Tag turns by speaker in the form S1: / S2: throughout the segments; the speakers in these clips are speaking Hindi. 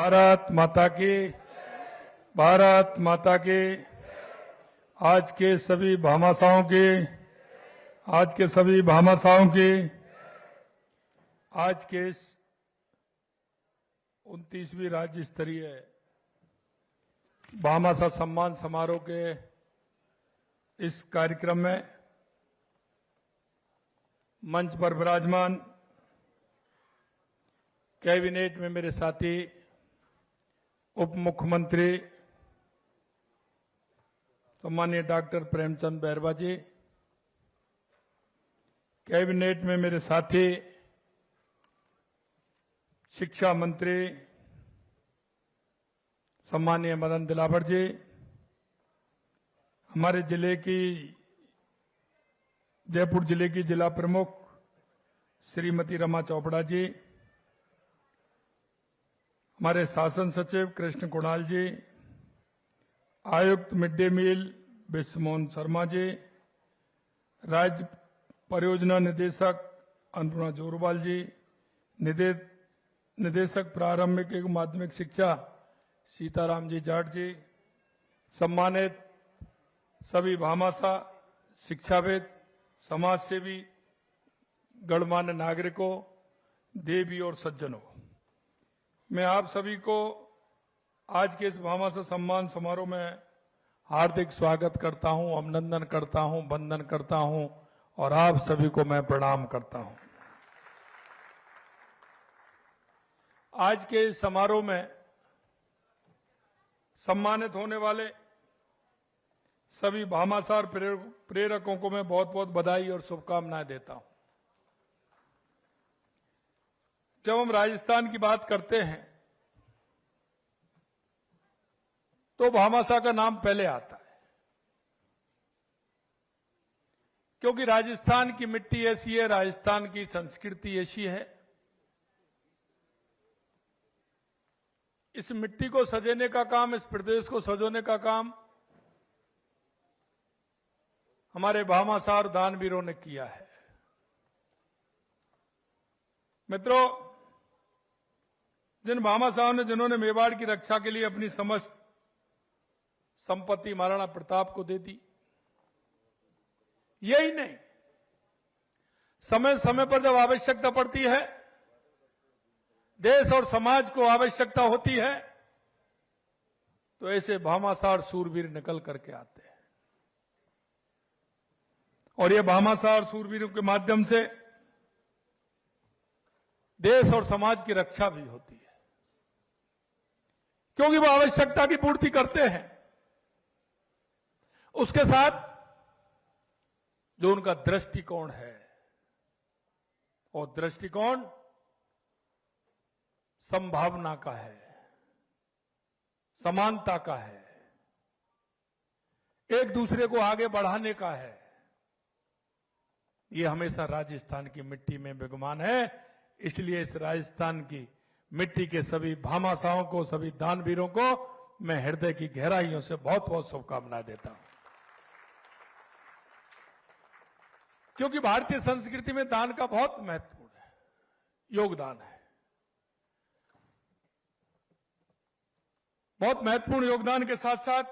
S1: भारत माता की, भारत माता की। आज के सभी भामाशाहों की, आज के सभी भामाशाहों की, आज के 29वीं राज्य स्तरीय भामाशाह सम्मान समारोह के इस कार्यक्रम में मंच पर विराजमान कैबिनेट में मेरे साथी उप मुख्यमंत्री सम्मानीय डॉक्टर प्रेमचंद बैरवा जी, कैबिनेट में मेरे साथी शिक्षा मंत्री सम्मानीय मदन दिलावर जी, हमारे जिले की जयपुर जिले की जिला प्रमुख श्रीमती रमा चोपड़ा जी, हमारे शासन सचिव कृष्ण कुणाल जी, आयुक्त mid day meal Vishwamohan Sharma ji, राज्य परियोजना निदेशक अन्नपूर्णा जोरवाल जी, निदेशक प्रारंभिक एवं माध्यमिक शिक्षा सीताराम जी जाट जी, सम्मानित सभी भामाशाह, शिक्षाविद, समाजसेवी, गणमान्य नागरिकों, देवी और सज्जनों, मैं आप सभी को आज के इस भामाशाह सम्मान समारोह में हार्दिक स्वागत करता हूं, अभिनंदन करता हूं, वंदन करता हूं और आप सभी को मैं प्रणाम करता हूं। आज के इस समारोह में सम्मानित होने वाले सभी भामाशाह और प्रेरकों को मैं बहुत बहुत बधाई और शुभकामनाएं देता हूं। जब हम राजस्थान की बात करते हैं तो भामाशाह का नाम पहले आता है, क्योंकि राजस्थान की मिट्टी ऐसी है, राजस्थान की संस्कृति ऐसी है, इस मिट्टी को सजेने का काम, इस प्रदेश को सजोने का काम हमारे भामाशाह और दानवीरों ने किया है। मित्रों, जिन भामाशाहों ने, जिन्होंने मेवाड़ की रक्षा के लिए अपनी समस्त संपत्ति महाराणा प्रताप को दे दी, यही नहीं, समय समय पर जब आवश्यकता पड़ती है, देश और समाज को आवश्यकता होती है, तो ऐसे भामाशाह और सूरवीर निकल करके आते हैं और ये भामाशाह और सूरवीरों के माध्यम से देश और समाज की रक्षा भी होती है, क्योंकि वो आवश्यकता की पूर्ति करते हैं। उसके साथ जो उनका दृष्टिकोण है, और दृष्टिकोण संभावना का है, समानता का है, एक दूसरे को आगे बढ़ाने का है, ये हमेशा राजस्थान की मिट्टी में विद्यमान है। इसलिए इस राजस्थान की मिट्टी के सभी भामाशाहों को, सभी दानवीरों को मैं हृदय की गहराइयों से बहुत बहुत शुभकामनाएं देता हूं, क्योंकि भारतीय संस्कृति में दान का बहुत महत्वपूर्ण है, योगदान है, बहुत महत्वपूर्ण योगदान के साथ साथ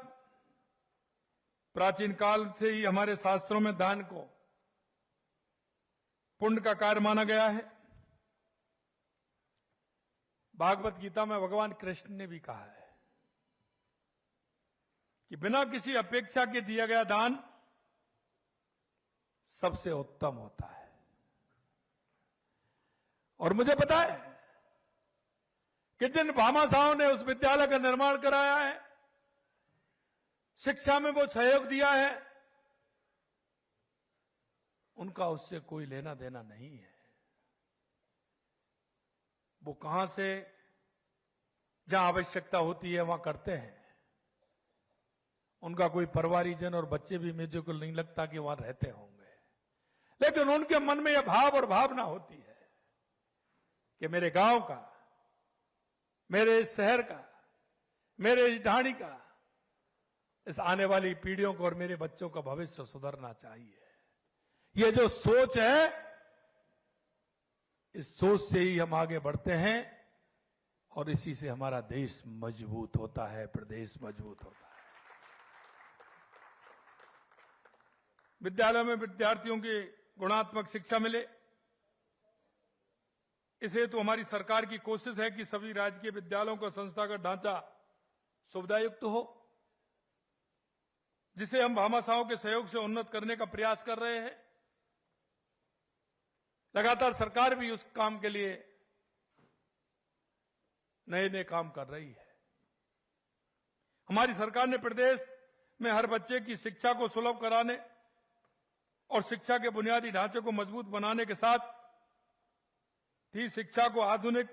S1: प्राचीन काल से ही हमारे शास्त्रों में दान को पुण्य का कार्य माना गया है। भागवत गीता में भगवान कृष्ण ने भी कहा है कि बिना किसी अपेक्षा के दिया गया दान सबसे उत्तम होता है। और मुझे पता है कि जिन भामाशाहों ने उस विद्यालय का निर्माण कराया है, शिक्षा में वो सहयोग दिया है, उनका उससे कोई लेना देना नहीं है। वो कहां से, जहां आवश्यकता होती है वहां करते हैं। उनका कोई परिवारीजन और बच्चे भी मुझे को नहीं लगता कि वहां रहते होंगे, लेकिन उनके मन में यह भाव और भावना होती है कि मेरे गांव का, मेरे इस शहर का, मेरे इस ढाणी का, इस आने वाली पीढ़ियों को और मेरे बच्चों का भविष्य सुधरना चाहिए। ये जो सोच है, इस सोच से ही हम आगे बढ़ते हैं और इसी से हमारा देश मजबूत होता है, प्रदेश मजबूत होता है। विद्यालयों में विद्यार्थियों की गुणात्मक शिक्षा मिले, इस हेतु हमारी सरकार की कोशिश है कि सभी राजकीय विद्यालयों का संस्थागत ढांचा सुविधायुक्त हो, जिसे हम भामाशाहों के सहयोग से उन्नत करने का प्रयास कर रहे हैं। लगातार सरकार भी उस काम के लिए नए नए काम कर रही है। हमारी सरकार ने प्रदेश में हर बच्चे की शिक्षा को सुलभ कराने और शिक्षा के बुनियादी ढांचे को मजबूत बनाने के साथ ही शिक्षा को आधुनिक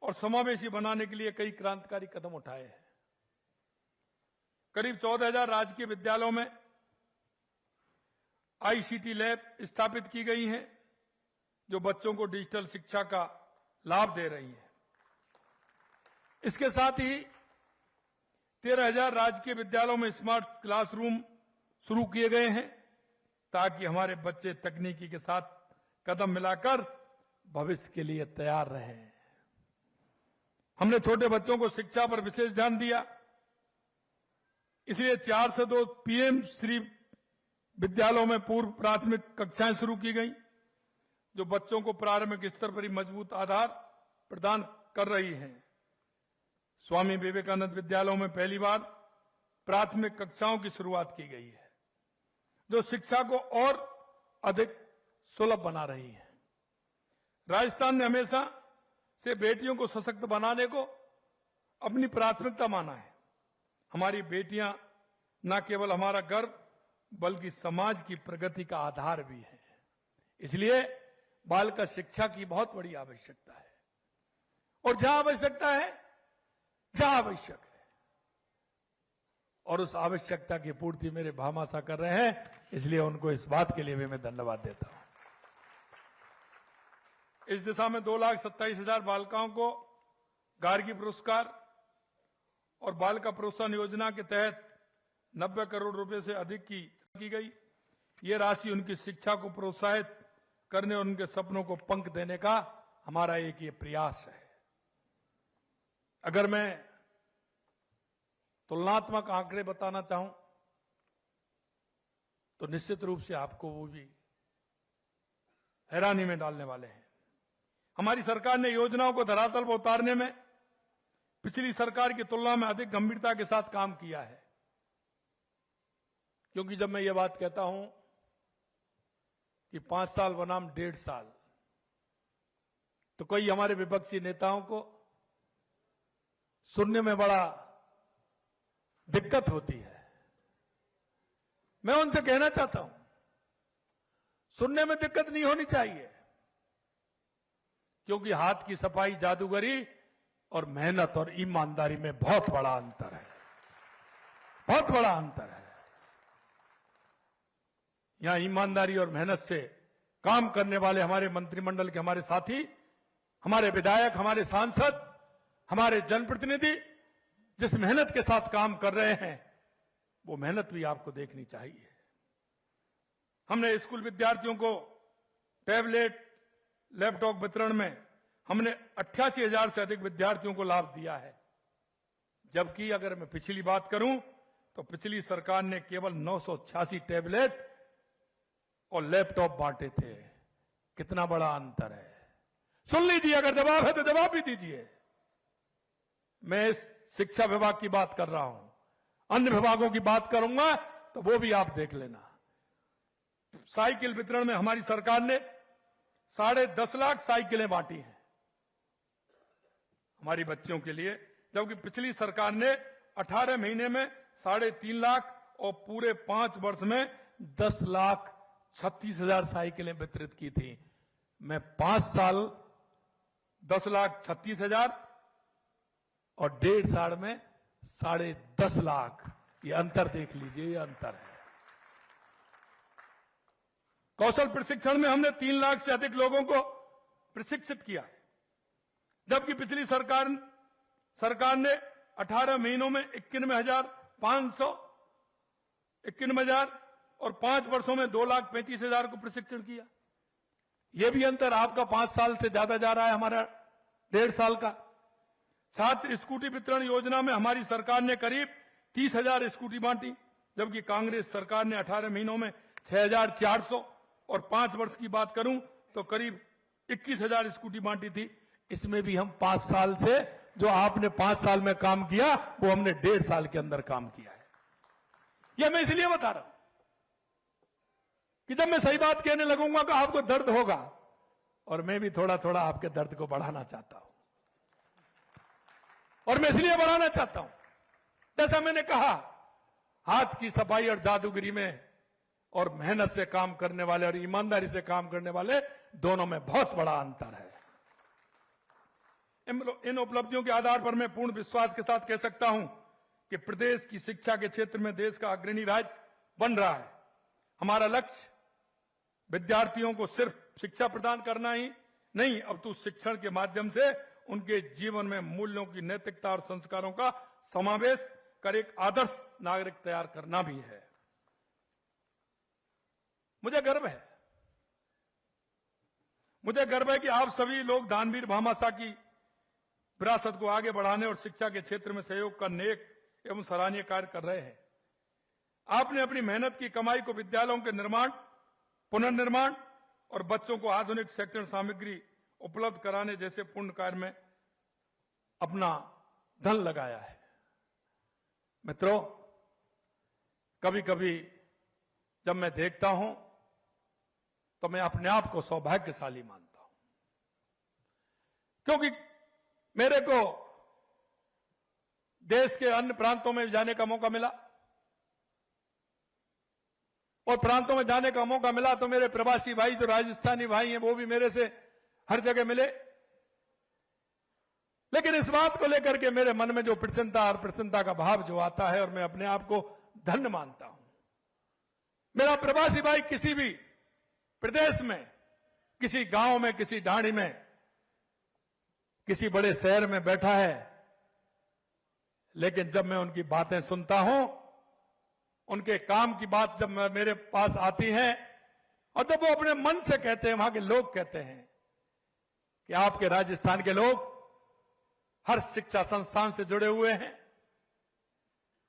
S1: और समावेशी बनाने के लिए कई क्रांतिकारी कदम उठाए हैं। करीब 14,000 राजकीय विद्यालयों में आईसीटी लैब स्थापित की गई हैं, जो बच्चों को डिजिटल शिक्षा का लाभ दे रही है। इसके साथ ही 13,000 राजकीय विद्यालयों में स्मार्ट क्लासरूम शुरू किए गए हैं, ताकि हमारे बच्चे तकनीकी के साथ कदम मिलाकर भविष्य के लिए तैयार रहें। हमने छोटे बच्चों को शिक्षा पर विशेष ध्यान दिया, इसलिए 4 से 2 पीएम श्री विद्यालयों में पूर्व प्राथमिक कक्षाएं शुरू की गई, जो बच्चों को प्रारंभिक स्तर पर ही मजबूत आधार प्रदान कर रही हैं। स्वामी विवेकानंद विद्यालयों में पहली बार प्राथमिक कक्षाओं की शुरुआत की गई है, जो शिक्षा को और अधिक सुलभ बना रही है। राजस्थान ने हमेशा से बेटियों को सशक्त बनाने को अपनी प्राथमिकता माना है। हमारी बेटियां न केवल हमारा गर्व बल्कि समाज की प्रगति का आधार भी है। इसलिए बालिका शिक्षा की बहुत बड़ी आवश्यकता है, और जहां आवश्यकता है, जहां आवश्यक है, और उस आवश्यकता की पूर्ति मेरे भामाशाह कर रहे हैं, इसलिए उनको इस बात के लिए भी मैं धन्यवाद देता हूं। इस दिशा में 2,27,000 बालिकाओं को गार्गी पुरस्कार और बालिका प्रोत्साहन योजना के तहत 90 करोड़ रुपए से अधिक की गई। ये राशि उनकी शिक्षा को प्रोत्साहित करने और उनके सपनों को पंख देने का हमारा एक ये प्रयास है। अगर मैं तुलनात्मक आंकड़े बताना चाहूं तो निश्चित रूप से आपको वो भी हैरानी में डालने वाले हैं। हमारी सरकार ने योजनाओं को धरातल पर उतारने में पिछली सरकार की तुलना में अधिक गंभीरता के साथ काम किया है, क्योंकि जब मैं ये बात कहता हूं कि 5 साल बनाम 1.5 साल, तो कई हमारे विपक्षी नेताओं को सुनने में बड़ा दिक्कत होती है। मैं उनसे कहना चाहता हूं, सुनने में दिक्कत नहीं होनी चाहिए, क्योंकि हाथ की सफाई, जादूगरी और मेहनत और ईमानदारी में बहुत बड़ा अंतर है, बहुत बड़ा अंतर है। यहां ईमानदारी और मेहनत से काम करने वाले हमारे मंत्रिमंडल के हमारे साथी, हमारे विधायक, हमारे सांसद, हमारे जनप्रतिनिधि जिस मेहनत के साथ काम कर रहे हैं, वो मेहनत भी आपको देखनी चाहिए। हमने स्कूल विद्यार्थियों को टैबलेट, लैपटॉप वितरण में हमने 88,000 से अधिक विद्यार्थियों को लाभ दिया है, जबकि अगर मैं पिछली बात करूं तो पिछली सरकार ने केवल 986 टैबलेट और लैपटॉप बांटे थे। कितना बड़ा अंतर है। सुन लीजिए, अगर जवाब है तो जवाब भी दीजिए। मैं इस शिक्षा विभाग की बात कर रहा हूं, अन्य विभागों की बात करूंगा तो वो भी आप देख लेना। साइकिल वितरण में हमारी सरकार ने 10.5 लाख साइकिलें बांटी हैं हमारी बच्चियों के लिए, जबकि पिछली सरकार ने 18 महीने में 3.5 लाख और पूरे 5 वर्ष में 10,36,000 साइकिलें वितरित की थी। मैं 5 साल 10,36,000 और 1.5 साल में 10.5 लाख, ये अंतर देख लीजिए, ये अंतर है। कौशल प्रशिक्षण में हमने 3 लाख से अधिक लोगों को प्रशिक्षित किया है, जबकि पिछली सरकार ने 18 महीनों में 91,591 और 5 वर्षों में 2,35,000 को प्रशिक्षण किया। यह भी अंतर आपका 5 साल से ज्यादा जा रहा है, हमारा 1.5 साल का। छात्र स्कूटी वितरण योजना में हमारी सरकार ने करीब 30,000 स्कूटी बांटी, जबकि कांग्रेस सरकार ने 18 महीनों में 6,400 और 5 वर्ष की बात करूं तो करीब 21,000 स्कूटी बांटी थी। इसमें भी हम 5 साल से, जो आपने 5 साल में काम किया वो हमने 1.5 साल के अंदर काम किया है। यह मैं इसलिए बता रहा हूं कि जब मैं सही बात कहने लगूंगा तो आपको दर्द होगा, और मैं भी थोड़ा थोड़ा आपके दर्द को बढ़ाना चाहता हूं। और मैं इसलिए बढ़ाना चाहता हूं, जैसा मैंने कहा, हाथ की सफाई और जादूगिरी में और मेहनत से काम करने वाले और ईमानदारी से काम करने वाले दोनों में बहुत बड़ा अंतर है। इन उपलब्धियों के आधार पर मैं पूर्ण विश्वास के साथ कह सकता हूं कि प्रदेश की शिक्षा के क्षेत्र में देश का अग्रणी राज्य बन रहा है। हमारा लक्ष्य विद्यार्थियों को सिर्फ शिक्षा प्रदान करना ही नहीं, अब तो शिक्षण के माध्यम से उनके जीवन में मूल्यों की नैतिकता और संस्कारों का समावेश कर एक आदर्श नागरिक तैयार करना भी है। मुझे गर्व है कि आप सभी लोग दानवीर भामाशाह की विरासत को आगे बढ़ाने और शिक्षा के क्षेत्र में सहयोग का नेक एवं सराहनीय कार्य कर रहे हैं। आपने अपनी मेहनत की कमाई को विद्यालयों के निर्माण, पुनर्निर्माण और बच्चों को आधुनिक शैक्षणिक सामग्री उपलब्ध कराने जैसे पुण्य कार्य में अपना धन लगाया है। मित्रों, कभी कभी जब मैं देखता हूं तो मैं अपने आप को सौभाग्यशाली मानता हूं, क्योंकि मेरे को देश के अन्य प्रांतों में जाने का मौका मिला, और प्रांतों में जाने का मौका मिला तो मेरे प्रवासी भाई जो राजस्थानी भाई हैं वो भी मेरे से हर जगह मिले। लेकिन इस बात को लेकर के मेरे मन में जो प्रसन्नता और प्रसन्नता का भाव जो आता है, और मैं अपने आप को धन्य मानता हूं। मेरा प्रवासी भाई किसी भी प्रदेश में, किसी गांव में, किसी ढाणी में, किसी बड़े शहर में बैठा है, लेकिन जब मैं उनकी बातें सुनता हूं, उनके काम की बात जब मेरे पास आती है, और जब वो अपने मन से कहते हैं, वहां के लोग कहते हैं कि आपके राजस्थान के लोग हर शिक्षा संस्थान से जुड़े हुए हैं,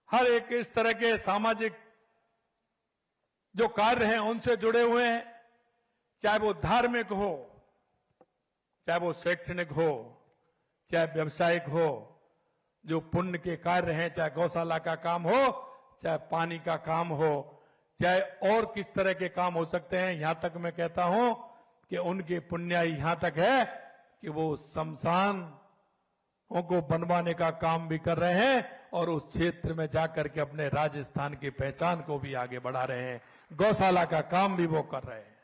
S1: हर एक इस तरह के सामाजिक जो कार्य हैं उनसे जुड़े हुए हैं, चाहे वो धार्मिक हो, चाहे वो शैक्षणिक हो, चाहे व्यवसायिक हो, जो पुण्य के कार्य हैं, चाहे गौशाला का काम हो, चाहे पानी का काम हो, चाहे और किस तरह के काम हो सकते हैं। यहां तक मैं कहता हूं कि उनकी पुण्याई यहां तक है कि वो शमशान को बनवाने का काम भी कर रहे हैं, और उस क्षेत्र में जाकर के अपने राजस्थान की पहचान को भी आगे बढ़ा रहे हैं। गौशाला का काम भी वो कर रहे हैं,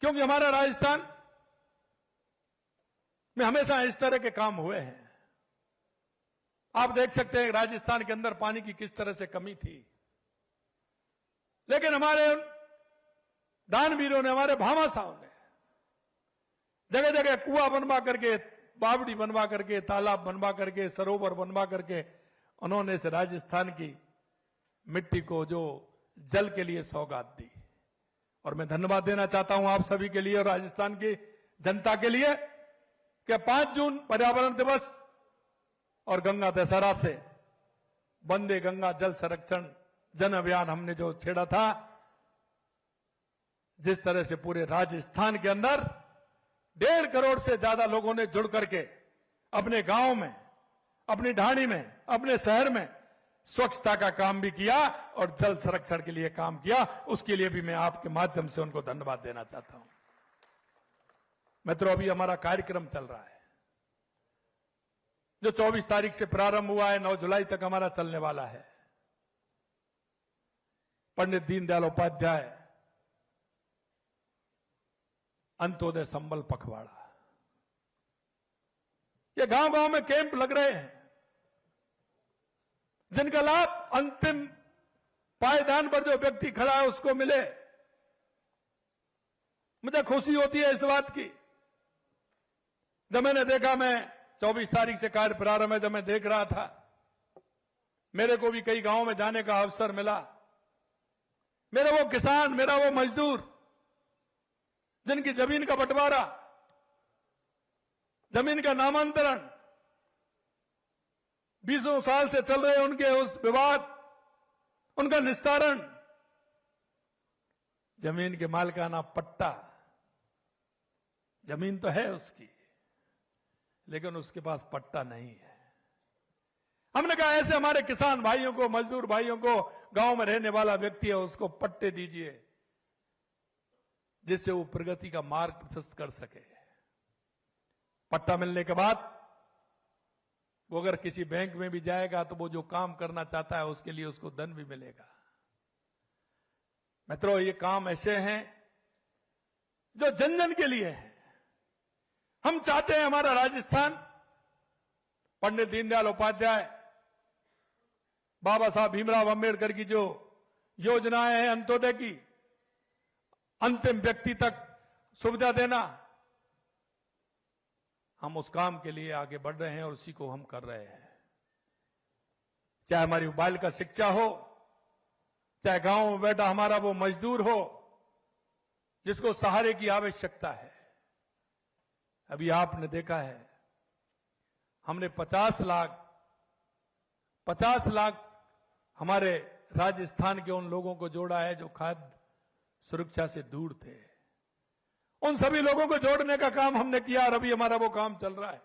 S1: क्योंकि हमारा राजस्थान में हमेशा इस तरह के काम हुए हैं। आप देख सकते हैं राजस्थान के अंदर पानी की किस तरह से कमी थी, लेकिन हमारे दानवीरों ने, हमारे भामाशाहों ने जगह जगह कुआं बनवा करके, बावड़ी बनवा करके, तालाब बनवा करके, सरोवर बनवा करके उन्होंने इस राजस्थान की मिट्टी को जो जल के लिए सौगात दी। और मैं धन्यवाद देना चाहता हूं आप सभी के लिए और राजस्थान की जनता के लिए कि 5 जून पर्यावरण दिवस और गंगा दशहरा से वंदे गंगा जल संरक्षण जन अभियान हमने जो छेड़ा था, जिस तरह से पूरे राजस्थान के अंदर 1.5 करोड़ से ज्यादा लोगों ने जुड़ करके अपने गांव में, अपनी ढाणी में, अपने शहर में स्वच्छता का काम भी किया और जल संरक्षण के लिए काम किया, उसके लिए भी मैं आपके माध्यम से उनको धन्यवाद देना चाहता हूं। मित्रों, अभी हमारा कार्यक्रम चल रहा है जो 24 तारीख से प्रारंभ हुआ है, 9 जुलाई तक हमारा चलने वाला है। पंडित दीनदयाल उपाध्याय अंत्योदय संबल पखवाड़ा, ये गांव गांव में कैंप लग रहे हैं जिनका लाभ अंतिम पायदान पर जो व्यक्ति खड़ा है उसको मिले। मुझे खुशी होती है इस बात की, जब मैंने देखा, मैं 24 तारीख से कार्य प्रारंभ है, जब मैं देख रहा था, मेरे को भी कई गांवों में जाने का अवसर मिला। मेरा वो किसान, मेरा वो मजदूर जिनकी जमीन का बंटवारा जमीन का नामांतरण, 20 साल से चल रहे उनके उस विवाद, उनका निस्तारण, जमीन के मालिकाना पट्टा, जमीन तो है उसकी लेकिन उसके पास पट्टा नहीं है। हमने कहा ऐसे हमारे किसान भाइयों को, मजदूर भाइयों को, गांव में रहने वाला व्यक्ति है उसको पट्टे दीजिए जिससे वो प्रगति का मार्ग प्रशस्त कर सके। पट्टा मिलने के बाद वो अगर किसी बैंक में भी जाएगा तो वो जो काम करना चाहता है उसके लिए उसको धन भी मिलेगा। मित्रों, ये काम ऐसे हैं जो जन जन के लिए है। हम चाहते हैं हमारा राजस्थान पंडित दीनदयाल उपाध्याय, बाबा साहब भीमराव अंबेडकर की जो योजनाएं हैं अंत्योदय की, अंतिम व्यक्ति तक सुविधा देना, हम उस काम के लिए आगे बढ़ रहे हैं और उसी को हम कर रहे हैं। चाहे हमारी बालिका शिक्षा हो, चाहे गांव में बैठा हमारा वो मजदूर हो जिसको सहारे की आवश्यकता है। अभी आपने देखा है हमने 50 लाख हमारे राजस्थान के उन लोगों को जोड़ा है जो खाद्य सुरक्षा से दूर थे। उन सभी लोगों को जोड़ने का काम हमने किया और अभी हमारा वो काम चल रहा है।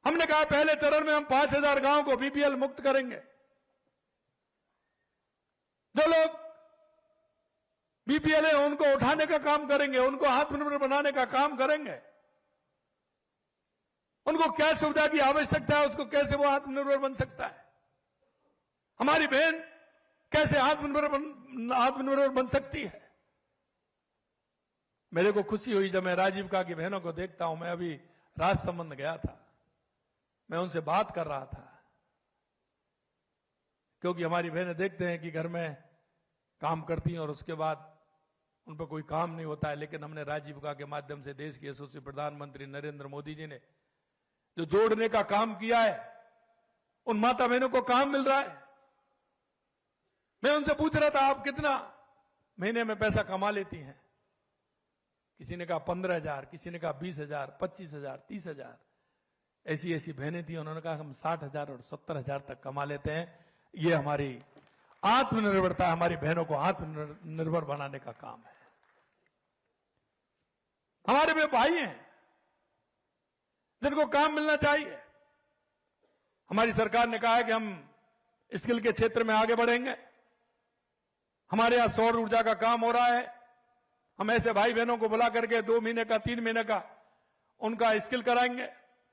S1: हमने कहा पहले चरण में हम 5000 गांव को बीपीएल मुक्त करेंगे। जो लोग बीपीएल है उनको उठाने का काम करेंगे, उनको आत्मनिर्भर बनाने का काम करेंगे। उनको क्या सुविधा की आवश्यकता है, उसको कैसे वो आत्मनिर्भर बन सकता है, हमारी बहन कैसे आत्मनिर्भर बन सकती है। मेरे को खुशी हुई जब मैं राजीविका की बहनों को देखता हूं। मैं अभी राजसमंद गया था, मैं उनसे बात कर रहा था क्योंकि हमारी बहनें देखते हैं कि घर में काम करती हैं और उसके बाद उन पर कोई काम नहीं होता है। लेकिन हमने राजीविका के माध्यम से देश के यशस्वी प्रधानमंत्री नरेंद्र मोदी जी ने जो जोड़ने का काम किया है, उन माता बहनों को काम मिल रहा है। मैं उनसे पूछ रहा था आप कितना महीने में पैसा कमा लेती हैं। किसी ने कहा 15,000, किसी ने कहा 20,000, 25,000, 30,000। ऐसी ऐसी बहनें थी, उन्होंने कहा हम 60,000 और 70,000 तक कमा लेते हैं। ये हमारी आत्मनिर्भरता, हमारी बहनों को आत्मनिर्भर बनाने का काम है। हमारे में भाई हैं जिनको काम मिलना चाहिए। हमारी सरकार ने कहा है कि हम स्किल के क्षेत्र में आगे बढ़ेंगे। हमारे यहां सौर ऊर्जा का काम हो रहा है। हम ऐसे भाई बहनों को बुला करके 2 महीने का, 3 महीने का उनका स्किल कराएंगे,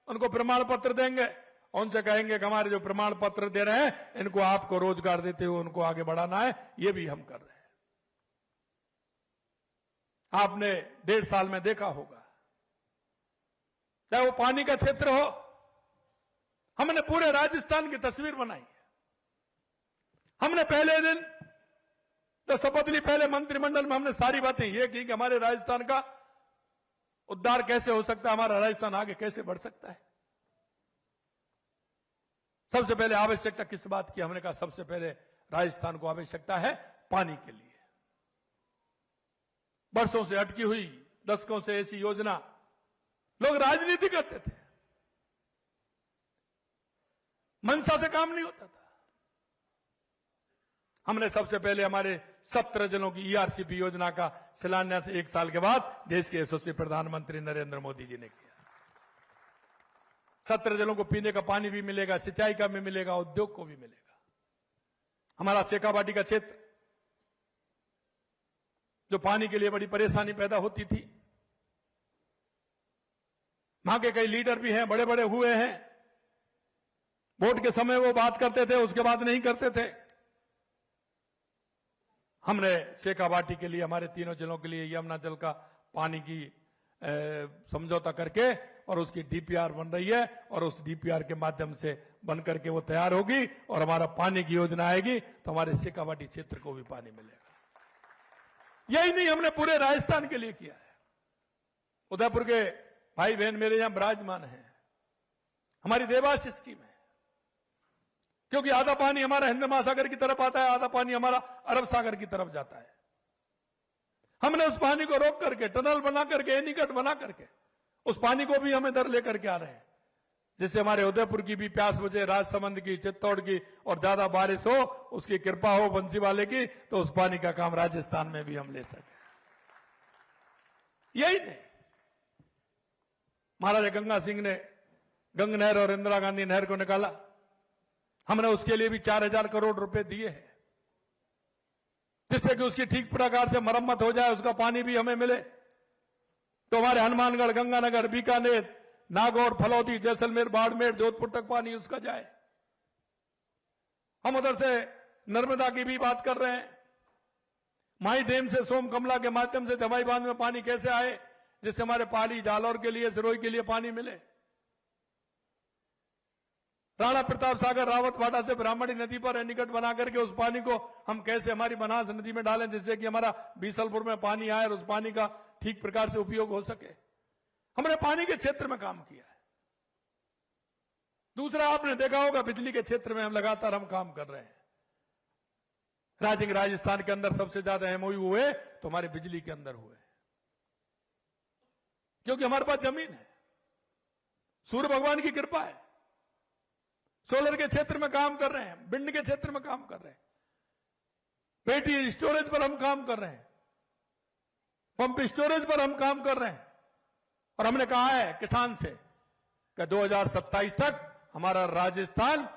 S1: उनको प्रमाण पत्र देंगे, उनसे कहेंगे कि हमारे जो प्रमाण पत्र दे रहे हैं इनको आपको रोजगार देते हुए उनको आगे बढ़ाना है। ये भी हम कर रहे हैं। आपने 1.5 साल में देखा होगा, चाहे वो पानी का क्षेत्र हो, हमने पूरे राजस्थान की तस्वीर बनाई है। हमने पहले दिन तो शपथ ली, पहले मंत्रिमंडल में हमने सारी बातें ये की कि हमारे राजस्थान का उद्धार कैसे हो सकता है, हमारा राजस्थान आगे कैसे बढ़ सकता है। सबसे पहले आवश्यकता किस बात की? हमने कहा सबसे पहले राजस्थान को आवश्यकता है पानी के लिए। वर्षों से अटकी हुई, दशकों से ऐसी योजना, लोग राजनीति करते थे, मनसा से काम नहीं होता था। हमने सबसे पहले हमारे 17 जिलों की ईआरसीपी योजना का शिलान्यास 1 साल के बाद देश के यशस्वी प्रधानमंत्री नरेंद्र मोदी जी ने किया। 17 जिलों को पीने का पानी भी मिलेगा, सिंचाई का भी मिलेगा, उद्योग को भी मिलेगा। हमारा शेखावाटी का क्षेत्र जो पानी के लिए बड़ी परेशानी पैदा होती थी, वहां के कई लीडर भी हैं, बड़े बड़े हुए हैं। वोट के समय वो बात करते थे, उसके बाद नहीं करते थे। हमने शेखावाटी के लिए, हमारे तीनों जिलों के लिए यमुना जल का पानी की समझौता करके और उसकी डीपीआर बन रही है और उस डीपीआर के माध्यम से बन करके वो तैयार होगी और हमारा पानी की योजना आएगी तो हमारे शेखावाटी क्षेत्र को भी पानी मिलेगा। यही नहीं, हमने पूरे राजस्थान के लिए किया है। उदयपुर के भाई बहन मेरे यहां विराजमान हैं। हमारी देवास स्कीम है, क्योंकि आधा पानी हमारा हिंद महासागर की तरफ आता है, आधा पानी हमारा अरब सागर की तरफ जाता है। हमने उस पानी को रोक करके, टनल बना करके, एनीकट बना करके उस पानी को भी हम इधर लेकर के आ रहे हैं, जिससे हमारे उदयपुर की भी प्यास बुझे, राजसमंद की, चित्तौड़ की, और ज्यादा बारिश हो, उसकी कृपा हो बंसी वाले की, तो उस पानी का काम राजस्थान में भी हम ले सके। यही नहीं, महाराजा गंगा सिंह ने गंग नहर और इंदिरा गांधी नहर को निकाला, हमने उसके लिए भी 4000 करोड़ रुपए दिए हैं, जिससे कि उसकी ठीक प्रकार से मरम्मत हो जाए, उसका पानी भी हमें मिले। तो हमारे हनुमानगढ़, गंगानगर, बीकानेर, नागौर, फलौदी, जैसलमेर, बाड़मेर, जोधपुर तक पानी उसका जाए। हम उधर से नर्मदा की भी बात कर रहे हैं, माई डैम से सोम कमला के माध्यम से दवाई बांध में पानी कैसे आए, जिससे हमारे पाली, जालौर के लिए, सिरोही के लिए पानी मिले। राणा प्रताप सागर, रावत भाटा से ब्राह्मणी नदी पर एनीकट बना करके उस पानी को हम कैसे हमारी बनास नदी में डालें, जिससे कि हमारा बीसलपुर में पानी आए और उस पानी का ठीक प्रकार से उपयोग हो सके। हमने पानी के क्षेत्र में काम किया है। दूसरा, आपने देखा होगा बिजली के क्षेत्र में हम लगातार काम कर रहे हैं। राजस्थान के अंदर सबसे ज्यादा एमओयू हुए तो हमारे बिजली के अंदर हुए, क्योंकि हमारे पास जमीन है, सूर्य भगवान की कृपा है। सोलर के क्षेत्र में काम कर रहे हैं, विंड के क्षेत्र में काम कर रहे हैं, बैटरी स्टोरेज पर हम काम कर रहे हैं, पंप स्टोरेज पर हम काम कर रहे हैं। और हमने कहा है किसान से कि 2027 तक हमारा राजस्थान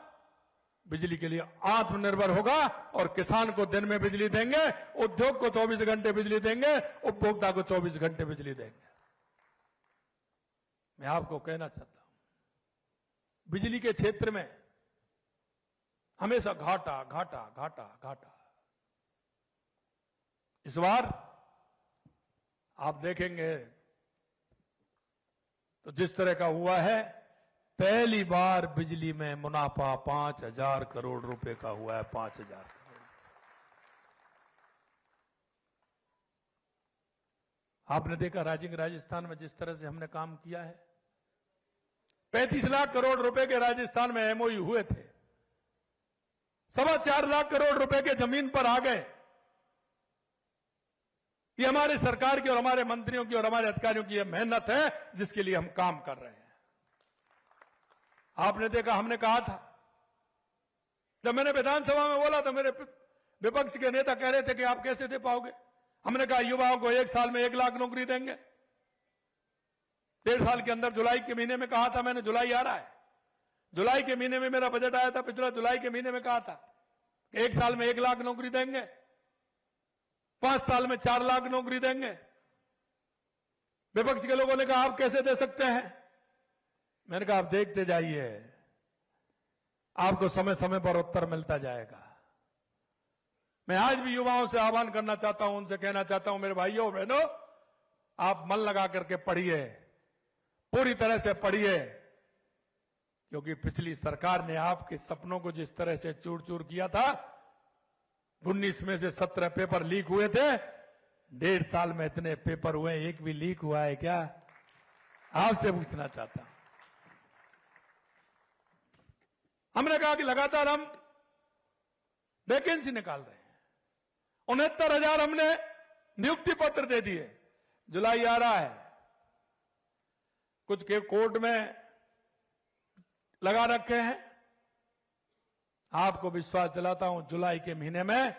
S1: बिजली के लिए आत्मनिर्भर होगा और किसान को दिन में बिजली देंगे, उद्योग को 24 घंटे बिजली देंगे, उपभोक्ता को 24 घंटे बिजली देंगे। मैं आपको कहना चाहता हूं, बिजली के क्षेत्र में हमेशा घाटा घाटा घाटा घाटा। इस बार आप देखेंगे तो जिस तरह का हुआ है, पहली बार बिजली में मुनाफा 5000 करोड़ रुपए का हुआ है। 5000 करोड़। आपने देखा राजस्थान में जिस तरह से हमने काम किया है, 35 लाख करोड़ रुपए के राजस्थान में एमओयू हुए थे, 4.25 लाख करोड़ रुपए के जमीन पर आ गए। ये हमारी सरकार की और हमारे मंत्रियों की और हमारे अधिकारियों की यह मेहनत है, जिसके लिए हम काम कर रहे हैं। आपने देखा, हमने कहा था, जब मैंने विधानसभा में बोला तो मेरे विपक्ष के नेता कह रहे थे कि आप कैसे दे पाओगे। हमने कहा युवाओं को 1 साल में 1 लाख नौकरी देंगे। 1.5 साल के अंदर, जुलाई के महीने में कहा था मैंने, जुलाई आ रहा है, जुलाई के महीने में मेरा बजट आया था, पिछला जुलाई के महीने में कहा था 1 साल में 1 लाख नौकरी देंगे, 5 साल में 4 लाख नौकरी देंगे। विपक्ष के लोगों ने कहा आप कैसे दे सकते हैं। मैंने कहा आप देखते जाइए, आपको समय समय पर उत्तर मिलता जाएगा। मैं आज भी युवाओं से आह्वान करना चाहता हूं, उनसे कहना चाहता हूं, मेरे भाइयों बहनों, आप मन लगा करके पढ़िए, पूरी तरह से पढ़िए, क्योंकि पिछली सरकार ने आपके सपनों को जिस तरह से चूर चूर किया था, 19 में से 17 पेपर लीक हुए थे, 1.5 साल में इतने पेपर हुए, एक भी लीक हुआ है क्या? आपसे पूछना चाहता हूं। हमने कहा कि लगातार हम वैकेंसी निकाल रहे हैं, 69,000 हमने नियुक्ति पत्र दे दिए। जुलाई आ रहा है, कुछ के कोर्ट में लगा रखे हैं। आपको विश्वास दिलाता हूं, जुलाई के महीने में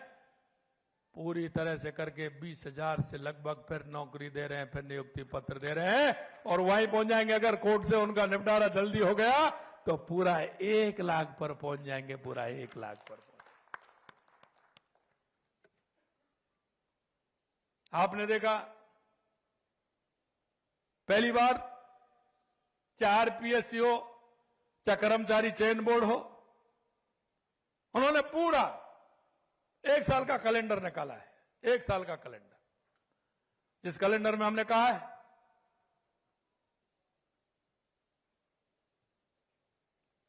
S1: पूरी तरह से करके 20,000 से लगभग फिर नौकरी दे रहे हैं, फिर नियुक्ति पत्र दे रहे हैं, और वहीं पहुंच जाएंगे। अगर कोर्ट से उनका निपटारा जल्दी हो गया तो पूरा 1 लाख पर पहुंच जाएंगे, पूरा 1 लाख पर। आपने देखा, पहली बार चाहे RPSC हो, चाहे कर्मचारी चयन बोर्ड हो, उन्होंने पूरा 1 साल का कैलेंडर निकाला है। 1 साल का कैलेंडर, जिस कैलेंडर में हमने कहा है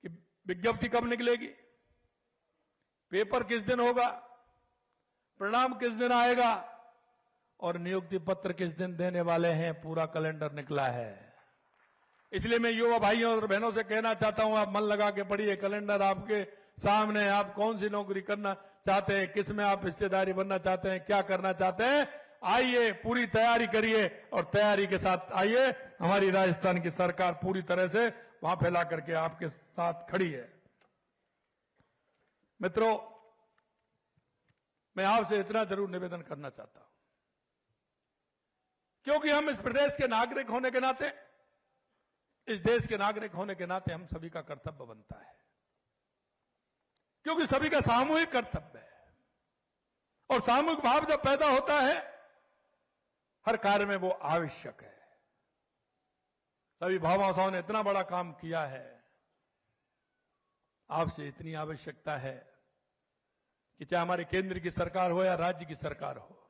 S1: कि विज्ञप्ति कब निकलेगी, पेपर किस दिन होगा, परिणाम किस दिन आएगा और नियुक्ति पत्र किस दिन देने वाले हैं, पूरा कैलेंडर निकला है। इसलिए मैं युवा भाइयों और बहनों से कहना चाहता हूं, आप मन लगा के पढ़िए, कैलेंडर आपके सामने है। आप कौन सी नौकरी करना चाहते हैं, किस में आप हिस्सेदारी बनना चाहते हैं, क्या करना चाहते हैं, आइए, पूरी तैयारी करिए और तैयारी के साथ आइए। हमारी राजस्थान की सरकार पूरी तरह से वहां फैला करके आपके साथ खड़ी है। मित्रों, मैं आपसे इतना जरूर निवेदन करना चाहता हूं, क्योंकि हम इस प्रदेश के नागरिक होने के नाते, इस देश के नागरिक होने के नाते हम सभी का कर्तव्य बनता है, क्योंकि सभी का सामूहिक कर्तव्य है। और सामूहिक भाव जब पैदा होता है, हर कार्य में वो आवश्यक है। सभी भामाशाहों ने इतना बड़ा काम किया है, आपसे इतनी आवश्यकता है कि चाहे हमारे केंद्र की सरकार हो या राज्य की सरकार हो,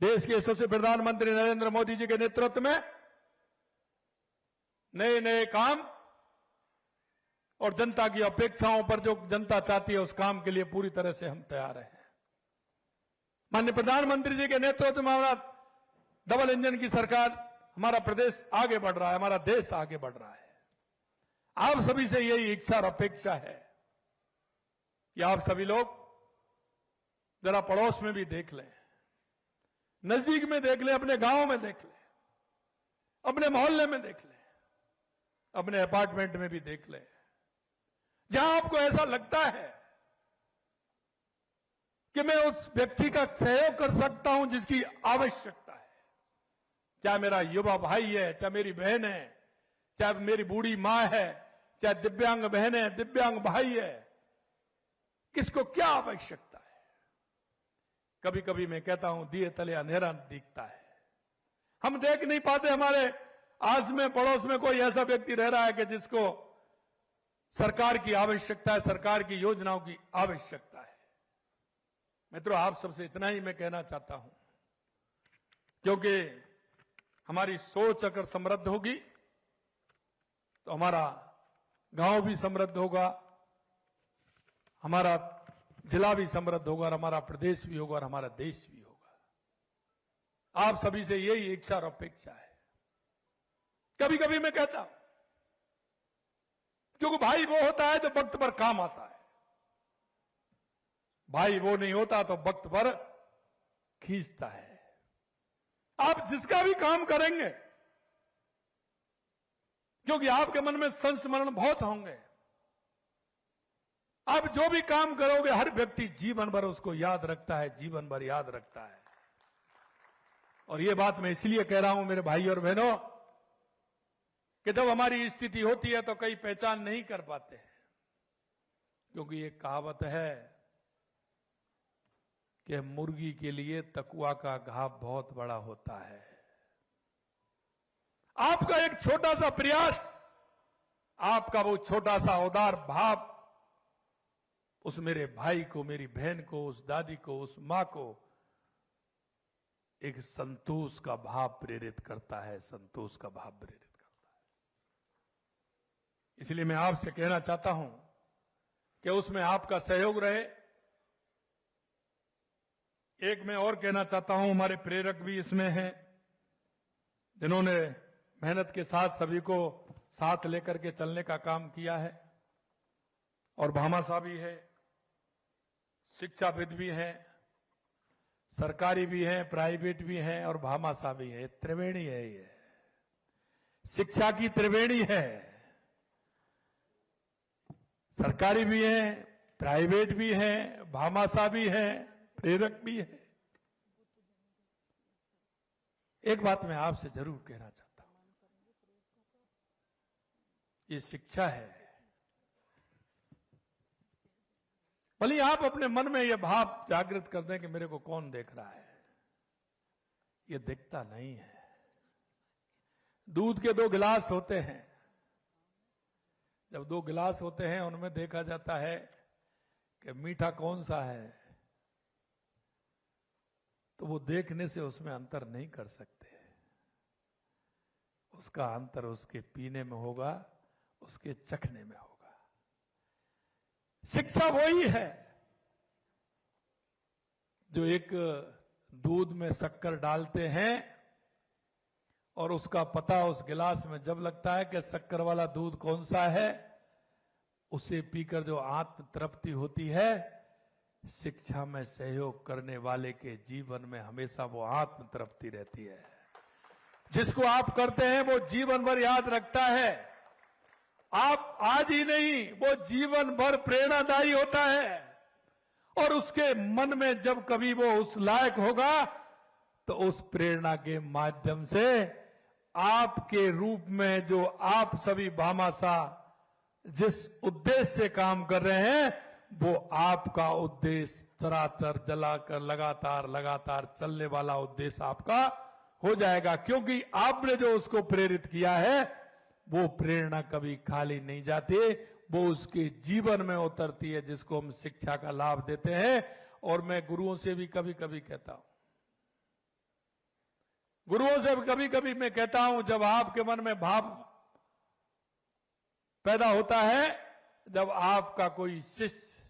S1: देश के यशस्वी प्रधानमंत्री नरेंद्र मोदी जी के नेतृत्व में नए नए काम और जनता की अपेक्षाओं पर जो जनता चाहती है उस काम के लिए पूरी तरह से हम तैयार हैं। माननीय प्रधानमंत्री जी के नेतृत्व में हमारा डबल इंजन की सरकार, हमारा प्रदेश आगे बढ़ रहा है, हमारा देश आगे बढ़ रहा है। आप सभी से यही इच्छा और अपेक्षा है कि आप सभी लोग जरा पड़ोस में भी देख लें, नजदीक में देख लें, अपने गांव में देख लें, अपने मोहल्ले में देख लें, अपने अपार्टमेंट में भी देख लें, जहां आपको ऐसा लगता है कि मैं उस व्यक्ति का सहयोग कर सकता हूं जिसकी आवश्यकता है, चाहे मेरा युवा भाई है, चाहे मेरी बहन है, चाहे मेरी बूढ़ी मां है, चाहे दिव्यांग बहन है, दिव्यांग भाई है, किसको क्या आवश्यकता है। कभी कभी मैं कहता हूं दिए तले अंधेरा दिखता है, हम देख नहीं पाते हमारे आस में पड़ोस में कोई ऐसा व्यक्ति रह रहा है कि जिसको सरकार की आवश्यकता है, सरकार की योजनाओं की आवश्यकता है। मित्रों, आप सबसे इतना ही मैं कहना चाहता हूं, क्योंकि हमारी सोच अगर समृद्ध होगी तो हमारा गांव भी समृद्ध होगा, हमारा जिला भी समृद्ध होगा, और हमारा प्रदेश भी होगा, और हमारा देश भी होगा। आप सभी से यही इच्छा और अपेक्षा है। कभी कभी मैं कहता हूं, क्योंकि भाई वो होता है जो वक्त पर काम आता है, भाई वो नहीं होता तो वक्त पर खींचता है। आप जिसका भी काम करेंगे, क्योंकि आपके मन में संस्मरण बहुत होंगे, आप जो भी काम करोगे हर व्यक्ति जीवन भर उसको याद रखता है, जीवन भर याद रखता है। और ये बात मैं इसलिए कह रहा हूं मेरे भाई और बहनों, कि जब हमारी स्थिति होती है तो कई पहचान नहीं कर पाते हैं, क्योंकि एक कहावत है कि मुर्गी के लिए तकुआ का घाव बहुत बड़ा होता है। आपका एक छोटा सा प्रयास, आपका वो छोटा सा उदार भाव उस मेरे भाई को, मेरी बहन को, उस दादी को, उस मां को एक संतोष का भाव प्रेरित करता है, संतोष का भाव प्रेरित करता है। इसलिए मैं आपसे कहना चाहता हूं कि उसमें आपका सहयोग रहे। एक मैं और कहना चाहता हूं, हमारे प्रेरक भी इसमें हैं, जिन्होंने मेहनत के साथ सभी को साथ लेकर के चलने का काम किया है। और भामाशाह भी है, शिक्षाविद भी हैं, सरकारी भी हैं, प्राइवेट भी हैं, और भामाशाह भी है। त्रिवेणी है, ये शिक्षा की त्रिवेणी है। सरकारी भी है, प्राइवेट भी है, भामाशाह भी है, प्रेरक भी है। एक बात मैं आपसे जरूर कहना चाहता हूं, ये शिक्षा है। भले आप अपने मन में यह भाव जागृत कर दें कि मेरे को कौन देख रहा है, ये दिखता नहीं है। दूध के 2 गिलास होते हैं, जब 2 गिलास होते हैं उनमें देखा जाता है कि मीठा कौन सा है, तो वो देखने से उसमें अंतर नहीं कर सकते। उसका अंतर उसके पीने में होगा, उसके चखने में होगा। शिक्षा वही है जो एक दूध में शक्कर डालते हैं और उसका पता उस गिलास में जब लगता है कि शक्कर वाला दूध कौन सा है, उसे पीकर जो आत्म तृप्ति होती है, शिक्षा में सहयोग करने वाले के जीवन में हमेशा वो आत्म तृप्ति रहती है। जिसको आप करते हैं वो जीवन भर याद रखता है। आप आज ही नहीं, वो जीवन भर प्रेरणादायी होता है। और उसके मन में जब कभी वो उस लायक होगा तो उस प्रेरणा के माध्यम से आपके रूप में जो आप सभी भामाशाह जिस उद्देश्य से काम कर रहे हैं वो आपका उद्देश्य तरातर जलाकर लगातार चलने वाला उद्देश्य आपका हो जाएगा। क्योंकि आपने जो उसको प्रेरित किया है वो प्रेरणा कभी खाली नहीं जाती, वो उसके जीवन में उतरती है, जिसको हम शिक्षा का लाभ देते हैं। और मैं गुरुओं से भी कभी कभी कहता हूं, गुरुओं से कभी कभी मैं कहता हूं, जब आपके मन में भाव पैदा होता है, जब आपका कोई शिष्य,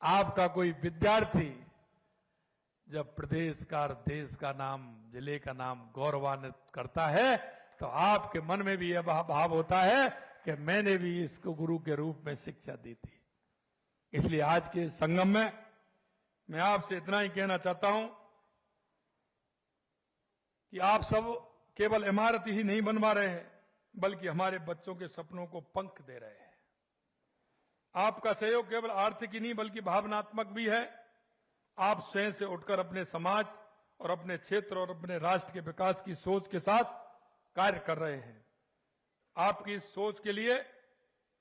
S1: आपका कोई विद्यार्थी जब प्रदेश का और देश का नाम, जिले का नाम गौरवान्वित करता है, तो आपके मन में भी यह भाव होता है कि मैंने भी इसको गुरु के रूप में शिक्षा दी थी। इसलिए आज के संगम में मैं आपसे इतना ही कहना चाहता हूं कि आप सब केवल इमारत ही नहीं बनवा रहे हैं, बल्कि हमारे बच्चों के सपनों को पंख दे रहे हैं। आपका सहयोग केवल आर्थिक ही नहीं बल्कि भावनात्मक भी है। आप स्वयं से उठकर अपने समाज और अपने क्षेत्र और अपने राष्ट्र के विकास की सोच के साथ कार्य कर रहे हैं। आपकी इस सोच के लिए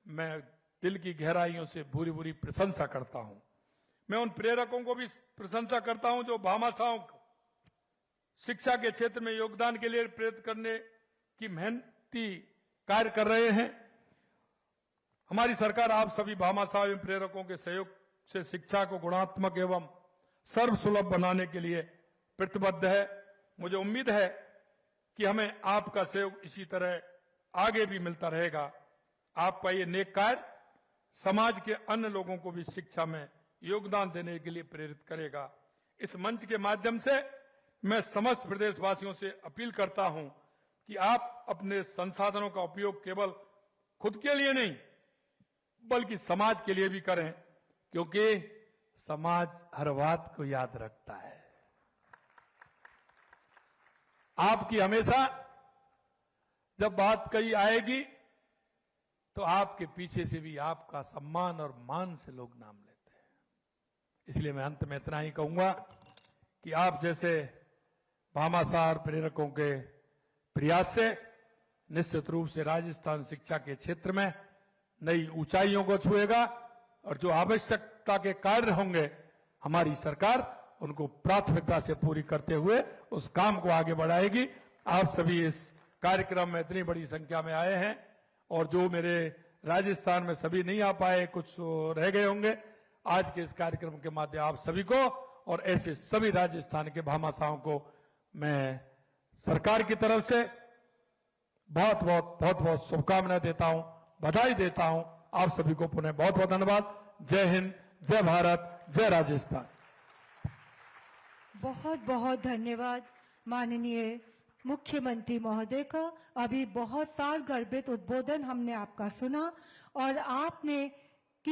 S1: मैं दिल की गहराइयों से भूरी भूरी प्रशंसा करता हूं। मैं उन प्रेरकों को भी प्रशंसा करता हूं जो भामाशाहों को शिक्षा के क्षेत्र में योगदान के लिए प्रेरित करने की मेहनती कार्य कर रहे हैं। हमारी सरकार आप सभी भामाशाह एवं प्रेरकों के सहयोग से शिक्षा को गुणात्मक एवं सर्वसुलभ बनाने के लिए प्रतिबद्ध है। मुझे उम्मीद है कि हमें आपका सहयोग इसी तरह आगे भी मिलता रहेगा। आपका ये नेक कार्य समाज के अन्य लोगों को भी शिक्षा में योगदान देने के लिए प्रेरित करेगा। इस मंच के माध्यम से मैं समस्त प्रदेशवासियों से अपील करता हूं कि आप अपने संसाधनों का उपयोग केवल खुद के लिए नहीं बल्कि समाज के लिए भी करें, क्योंकि समाज हर बात को याद रखता है। आपकी हमेशा जब बात कही आएगी तो आपके पीछे से भी आपका सम्मान और मान से लोग नाम लेते हैं। इसलिए मैं अंत में इतना ही कहूंगा कि आप जैसे भामाशाह प्रेरकों के प्रयास से निश्चित रूप से राजस्थान शिक्षा के क्षेत्र में नई ऊंचाइयों को छुएगा और जो आवश्यकता के कार्य होंगे हमारी सरकार उनको प्राथमिकता से पूरी करते हुए उस काम को आगे बढ़ाएगी। आप सभी इस कार्यक्रम में इतनी बड़ी संख्या में आए हैं और जो मेरे राजस्थान में सभी नहीं आ पाए, कुछ रह गए होंगे, आज के इस कार्यक्रम के माध्यम आप सभी को और ऐसे सभी राजस्थान के भामाशाहों को मैं सरकार की तरफ से बहुत बहुत शुभकामनाएं देता हूं, बधाई देता हूं। आप सभी को पुनः बहुत बहुत धन्यवाद। जय हिंद, जय भारत, जय राजस्थान।
S2: बहुत बहुत धन्यवाद माननीय मुख्यमंत्री महोदय का। अभी बहुत साल गर्भित उद्बोधन हमने आपका सुना और आपने